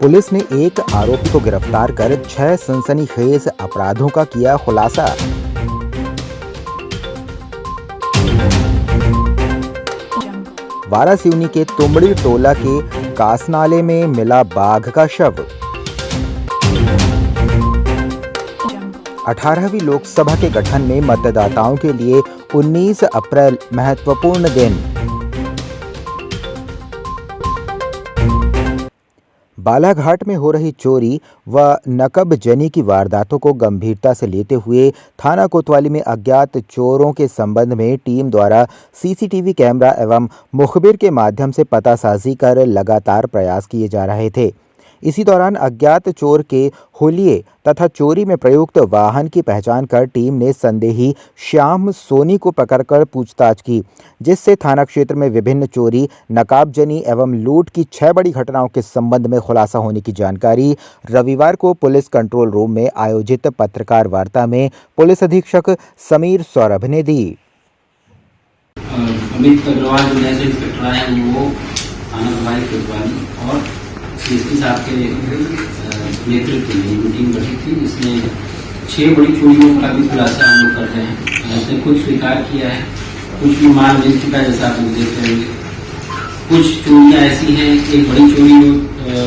Police ने एक आरोपी को गिरफ्तार कर 6 सनसनीखेज अपराधों का किया खुलासा। वारासिवनी के तुमड़ी टोला के कासनाले में मिला बाघ का शव। 18वीं लोकसभा के गठन में मतदाताओं के लिए 19 अप्रैल महत्वपूर्ण दिन। बालाघाट में हो रही चोरी व नकबजनी की वारदातों को गंभीरता से लेते हुए थाना कोतवाली में अज्ञात चोरों के संबंध में टीम द्वारा सीसीटीवी कैमरा एवं मुखबिर के माध्यम से पतासाजी कर लगातार प्रयास किए जा रहे थे। इसी दौरान अज्ञात चोर के हुलिये तथा चोरी में प्रयुक्त वाहन की पहचान कर टीम ने संदेही श्याम सोनी को पकड़कर पूछताछ की, जिससे थाना क्षेत्र में विभिन्न चोरी, नकाबजनी एवं लूट की 6 बड़ी घटनाओं के संबंध में खुलासा होने की जानकारी रविवार को पुलिस कंट्रोल रूम में आयोजित पत्रकार वार्ता में पुलिस अधीक्षक समीर सौरभ ने दी। अमित अग्रवाल जो नए इंस्पेक्टर आए हैं वो थाना कोतवाली और सीएसपी साहब के नेतृत्व में मीटिंग बैठी थी, जिसमें 6 बड़ी चोरियों का भी खुलासा हम लोग कर रहे हैं। इसने खुद स्वीकार किया है, कुछ भी माल मिल चुका है, जैसा आप देख रहे हैं। कुछ चोरियां ऐसी हैं, एक बड़ी चोरी जो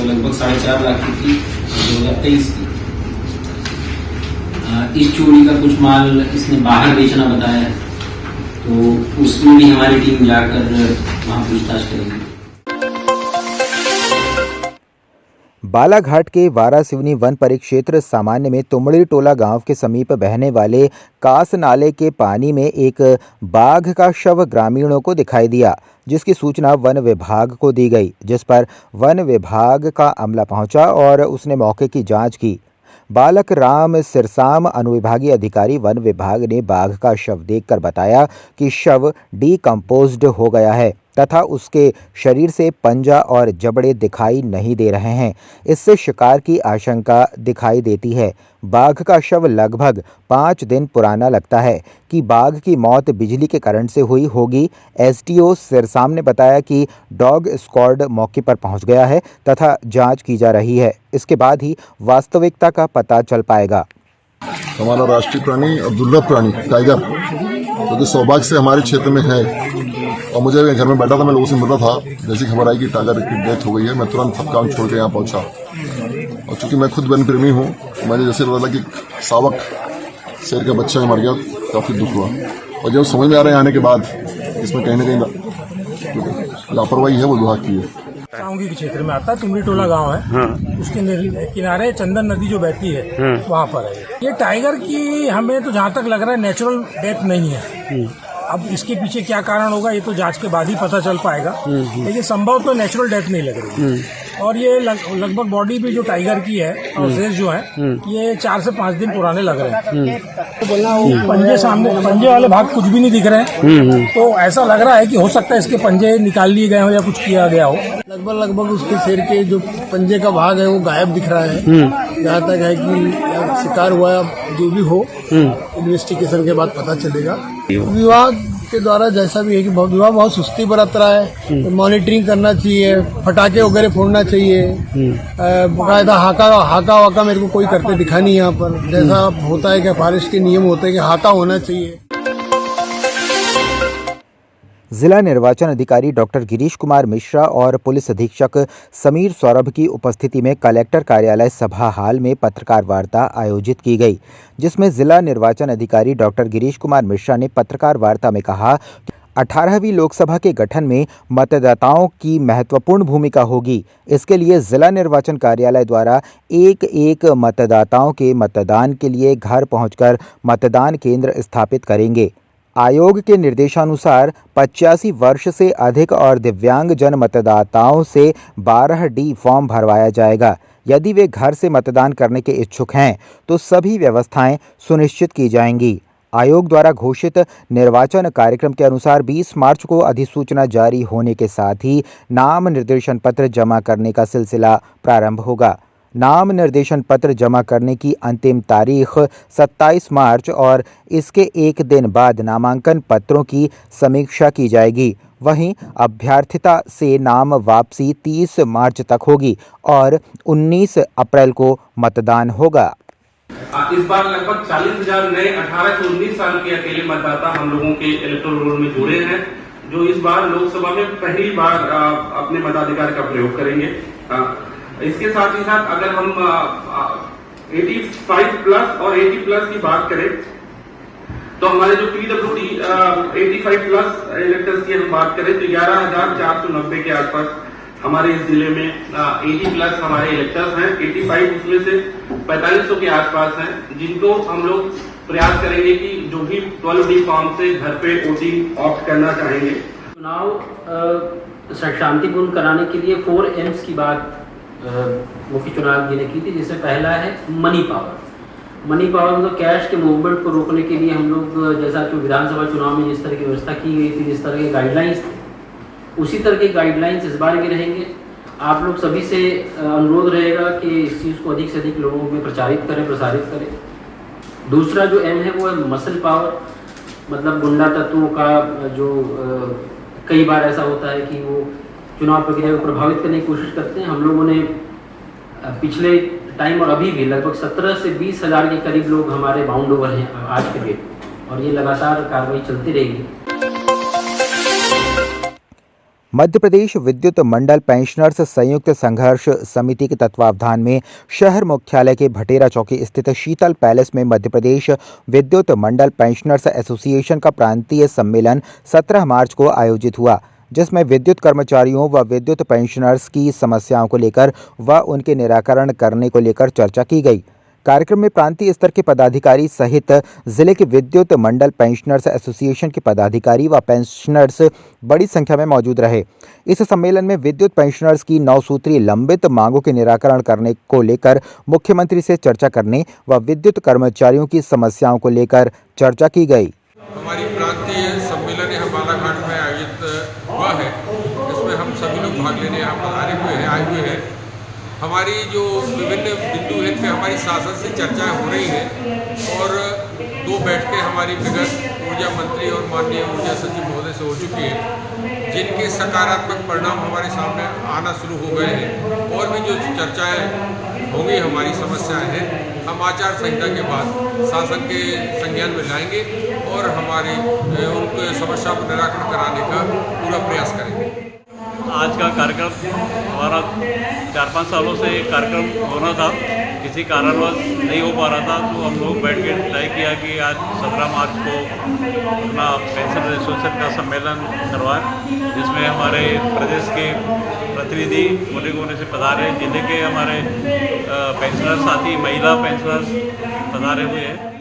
लगभग 4.5 लाख की थी 2023 की। इस चोरी का कुछ माल इसने बाहर बेचना बताया है, तो उसमें भी हमारी टीम जाकर वहां पूछताछ करेगी। बालाघाट के वारासिवनी वन परिक्षेत्र सामान्य में तुमड़ी टोला गांव के समीप बहने वाले कास नाले के पानी में एक बाघ का शव ग्रामीणों को दिखाई दिया, जिसकी सूचना वन विभाग को दी गई, जिस पर वन विभाग का अमला पहुंचा और उसने मौके की जांच की। बालक राम सिरसाम अनुविभागीय अधिकारी वन विभाग ने बाघ का शव देखकर बताया कि शव डीकंपोज्ड हो गया है तथा उसके शरीर से पंजा और जबड़े दिखाई नहीं दे रहे हैं। इससे शिकार की आशंका दिखाई देती है। बाघ का शव लगभग 5 दिन पुराना लगता है कि बाघ की मौत बिजली के करंट से हुई होगी। एसडीओ सिरसाम ने बताया कि डॉग स्क्वाड मौके पर पहुंच गया है तथा जांच की जा रही है। इसके बाद ही वास्तविकता का पता चल पाएगा। हमारा राष्ट्रीय प्राणी और दुर्लभ प्राणी टाइगर, तो सौभाग्य से हमारे क्षेत्र में है और मुझे घर में बैठा था, मैं लोगों से मिल रहा था, जैसी खबर आई कि टाइगर की डेथ हो गई है, मैं तुरंत सब काम छोड़ के यहाँ पहुंचा। और चूंकि मैं खुद वन प्रेमी हूँ, मुझे जैसे पता था कि सावक शेर का बच्चा मर गया, काफी दुख हुआ। और जब समझ में आ रहे हैं आने के बाद इसमें कहीं ना कहीं लापरवाही है वो विभाग की है। सावंगी के क्षेत्र में आता है, तुमड़ी टोला गांव है। हाँ। उसके किनारे चंदन नदी जो बहती है, हाँ। वहाँ पर है ये टाइगर की। हमें तो जहाँ तक लग रहा है नेचुरल डेथ नहीं है। अब इसके पीछे क्या कारण होगा ये तो जांच के बाद ही पता चल पाएगा, लेकिन संभव तो नेचुरल डेथ नहीं लग रही। और ये लगभग बॉडी भी जो टाइगर की है और शेष जो है ये 4 से 5 दिन पुराने लग रहे हैं। तो पंजे सामने, पंजे वाले भाग कुछ भी नहीं दिख रहे हैं, तो ऐसा लग रहा है कि हो सकता है इसके पंजे निकाल लिए गए हो या कुछ किया गया हो। लगभग उसके शेर के जो पंजे का भाग है वो गायब दिख रहा है। जहाँ तक है कि शिकार हुआ जो भी हो, इन्वेस्टिगेशन के बाद पता चलेगा। विभाग के द्वारा जैसा भी है कि विभाग बहुत सुस्ती बरत रहा है, तो मॉनिटरिंग करना चाहिए, फटाके वगैरह फोड़ना चाहिए। बाकायदा हाका वाका मेरे को कोई करते दिखा नहीं यहाँ पर, जैसा होता है कि फॉरेस्ट के नियम होते हैं कि हाका होना चाहिए। जिला निर्वाचन अधिकारी डॉक्टर गिरीश कुमार मिश्रा और पुलिस अधीक्षक समीर सौरभ की उपस्थिति में कलेक्टर कार्यालय सभा हाल में पत्रकार वार्ता आयोजित की गई, जिसमें जिला निर्वाचन अधिकारी डॉक्टर गिरीश कुमार मिश्रा ने पत्रकार वार्ता में कहा कि 18वीं लोकसभा के गठन में मतदाताओं की महत्वपूर्ण भूमिका होगी। इसके लिए जिला निर्वाचन कार्यालय द्वारा एक मतदाताओं के मतदान के लिए घर पहुंचकर मतदान केंद्र स्थापित करेंगे। आयोग के निर्देशानुसार 85 वर्ष से अधिक और दिव्यांग जन मतदाताओं से 12D फॉर्म भरवाया जाएगा। यदि वे घर से मतदान करने के इच्छुक हैं तो सभी व्यवस्थाएं सुनिश्चित की जाएंगी। आयोग द्वारा घोषित निर्वाचन कार्यक्रम के अनुसार 20 मार्च को अधिसूचना जारी होने के साथ ही नाम निर्देशन पत्र जमा करने का सिलसिला प्रारंभ होगा। नाम निर्देशन पत्र जमा करने की अंतिम तारीख 27 मार्च और इसके एक दिन बाद नामांकन पत्रों की समीक्षा की जाएगी। वहीं अभ्यर्थिता से नाम वापसी 30 मार्च तक होगी और 19 अप्रैल को मतदान होगा। इस बार लगभग 40,000 नए 18 से 19 साल के अकेले मतदाता हम लोगों के इलेक्टोरल रोल में जुड़े हैं, जो इस बार लोकसभा में पहली बार अपने मताधिकार का प्रयोग करेंगे। इसके साथ ही साथ अगर हम 85 प्लस और 80 प्लस की बात करें तो हमारे जो PWD 85 प्लस इलेक्टर्स की हम बात करें तो 11,490 के आसपास हमारे इस जिले में 80 प्लस हमारे इलेक्टर्स हैं। 85 उसमें से 4500 के आसपास हैं, जिनको हम लोग प्रयास करेंगे कि जो भी 12D फॉर्म से घर पे वोटिंग ऑप्ट करना चाहेंगे। चुनाव शांतिपूर्ण कराने के लिए 4 M's की बात मुख्य चुनाव आयोग ने की थी, जिससे पहला है मनी पावर। मनी पावर मतलब कैश के मूवमेंट को रोकने के लिए हम लोग जैसा जो विधानसभा चुनाव में जिस तरह की व्यवस्था की गई थी, जिस तरह के गाइडलाइंस थे, उसी तरह के गाइडलाइंस इस बार भी रहेंगे। आप लोग सभी से अनुरोध रहेगा कि इस चीज़ को अधिक से अधिक लोगों में प्रचारित करें, प्रसारित करें। दूसरा जो एम है वो है मसल पावर, मतलब गुंडा तत्वों का जो कई बार ऐसा होता है कि वो चुनाव प्रक्रिया को प्रभावित करने की कोशिश करते हैं। हम लोगों ने पिछले टाइम और अभी भी लगभग 17 से 20 हज़ार के करीब लोग हमारे बाउंड ओवर हैं आज के डेट, और ये लगातार कार्रवाई चलती रहेगी। मध्य प्रदेश विद्युत मंडल पेंशनर्स संयुक्त संघर्ष समिति के तत्वावधान में शहर मुख्यालय के भटेरा चौकी स्थित शीतल पैलेस में मध्य प्रदेश विद्युत मंडल पेंशनर्स एसोसिएशन का प्रांतीय सम्मेलन 17 मार्च को आयोजित हुआ, जिसमें विद्युत कर्मचारियों व विद्युत पेंशनर्स की समस्याओं को लेकर व उनके निराकरण करने को लेकर चर्चा की गई। कार्यक्रम में प्रांतीय स्तर के पदाधिकारी सहित जिले के विद्युत मंडल पेंशनर्स एसोसिएशन के पदाधिकारी व पेंशनर्स बड़ी संख्या में मौजूद रहे। इस सम्मेलन में विद्युत पेंशनर्स की 9 सूत्रीय लंबित मांगों के निराकरण करने को लेकर मुख्यमंत्री से चर्चा करने व विद्युत कर्मचारियों की समस्याओं को लेकर चर्चा की गई। हमारी प्रांतीय सम्मेलन यहाँ बालाघाट में आयोजित हुआ है, इसमें हम सभी लोग भाग लेने यहाँ आए हुए हैं। हमारी जो विभिन्न बिंदु हैं पे हमारी शासन से चर्चाएं हो रही हैं और 2 बैठकें हमारी विगत ऊर्जा मंत्री और माननीय ऊर्जा सचिव महोदय से हो चुकी हैं, जिनके सकारात्मक परिणाम हमारे सामने आना शुरू हो गए हैं। और भी जो चर्चाएं होंगी, हमारी समस्याएं हैं, हम आचार संहिता के बाद शासन के संज्ञान में लाएंगे और हमारी उनके समस्या को निराकरण कराने का पूरा प्रयास करेंगे। आज का कार्यक्रम हमारा 4-5 सालों से कार्यक्रम होना था, किसी कारणवश नहीं हो पा रहा था, तो हम लोग बैठ के तय किया कि आज 17 मार्च को अपना पेंशनर एसोसिएशन का सम्मेलन करवाएं, जिसमें हमारे प्रदेश के प्रतिनिधि कोने से पधारे, जिले के हमारे पेंशनर साथी, महिला पेंशनर्स पधारे हुए हैं।